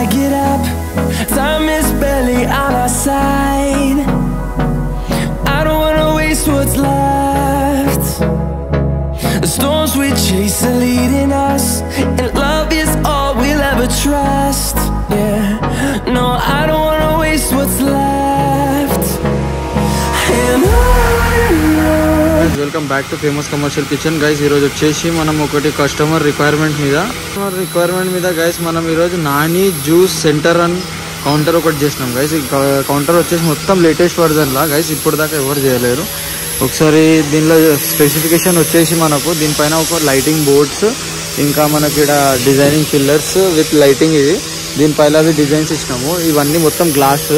I get up, time is barely on our side. I don't wanna waste what's left. The storms we chase are leading us, and love is all we'll ever trust. Yeah, no, I don't wanna waste what's left. And on. Welcome back to famous commercial kitchen guys. ఈరోజు వచ్చేసి మనం ఒకటి customer requirement మీద guys మనం ఈరోజు Nani juice centre and counter ఒకటి చేసినాం guys. ఈ కౌంటర్ వచ్చేసి మొత్తం లేటెస్ట్ వర్జన్లా గైస్, ఇప్పుడు దాకా ఎవరు చేయలేరు. ఒకసారి దీనిలో స్పెసిఫికేషన్ వచ్చేసి మనకు దీనిపైన ఒక లైటింగ్ బోర్డ్స్, ఇంకా మనకి ఇక్కడ డిజైనింగ్ పిల్లర్స్ విత్ లైటింగ్, ఇది దీనిపైన డిజైన్స్ ఇచ్చినాము. ఇవన్నీ మొత్తం గ్లాస్,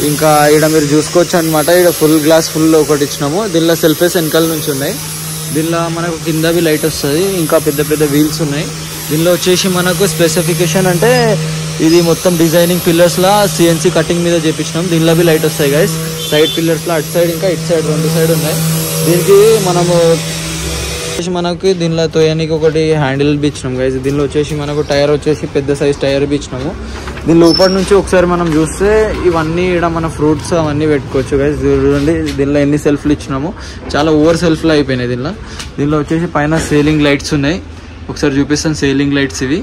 ఇంకా ఇక్కడ మీరు చూసుకోవచ్చు అనమాట. ఇక్కడ ఫుల్ గ్లాస్ ఫుల్ ఒకటి ఇచ్చినాము. దీనిలో సెల్ఫేస్ వెనకాల నుంచి ఉన్నాయి. దీనిలో మనకు కిందవి లైట్ వస్తుంది, ఇంకా పెద్ద పెద్ద వీల్స్ ఉన్నాయి. దీనిలో వచ్చేసి మనకు స్పెసిఫికేషన్ అంటే ఇది మొత్తం డిజైనింగ్ పిల్లర్స్లా సిఎన్సీ కటింగ్ మీద చేపించినాం. దీనిలో లైట్ వస్తాయి గైస్. సైడ్ పిల్లర్స్లో అటు సైడ్ ఇంకా ఇటు సైడ్ రెండు సైడ్ ఉన్నాయి. దీనికి మనకి దీనిలో తోయనికి ఒకటి హ్యాండిల్ ఇచ్చినాం గైస్. దీనిలో వచ్చేసి మనకు టైర్ వచ్చేసి పెద్ద సైజ్ టైర్ ఇచ్చినాము. దీని లోపల నుంచి ఒకసారి మనం చూస్తే ఇవన్నీ ఇక్కడ మన ఫ్రూట్స్ అవన్నీ పెట్టుకోవచ్చు గైస్. చూడండి దీనిలో ఎన్ని సెల్ఫ్లు ఇచ్చినాము, చాలా ఓవర్ సెల్ఫ్లు అయిపోయినాయి. దీనిలో వచ్చేసి పైన సీలింగ్ లైట్స్ ఉన్నాయి, ఒకసారి చూపిస్తాను. సీలింగ్ లైట్స్ ఇవి,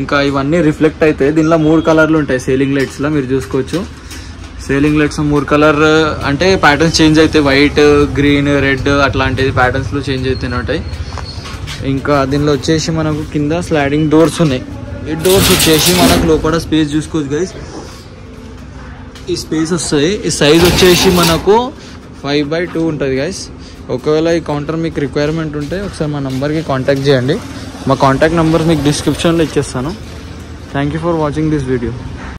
ఇంకా ఇవన్నీ రిఫ్లెక్ట్ అవుతాయి. దీనిలో 3 కలర్లు ఉంటాయి సీలింగ్ లైట్స్లో, మీరు చూసుకోవచ్చు. సీలింగ్ లైట్స్ 3 కలర్ అంటే ప్యాటర్న్స్ చేంజ్ అవుతాయి, వైట్, గ్రీన్, రెడ్ అట్లాంటిది ప్యాటర్న్స్లో చేంజ్ అవుతూనే ఉంటాయి. ఇంకా దీనిలో వచ్చేసి మనకు కింద స్లైడింగ్ డోర్స్ ఉన్నాయి. ఈ డోర్స్ వచ్చేసి మనకు లోపల స్పేస్ చూసుకోవచ్చు గైస్. ఈ స్పేస్ వస్తుంది. ఈ సైజ్ వచ్చేసి మనకు 5x2 ఉంటుంది గైస్. ఒకవేళ ఈ కౌంటర్ మీకు రిక్వైర్మెంట్ ఉంటే ఒకసారి మా నెంబర్కి కాంటాక్ట్ చేయండి. మా కాంటాక్ట్ నెంబర్ మీకు డిస్క్రిప్షన్లో ఇచ్చేస్తాను. Thank you for watching this video.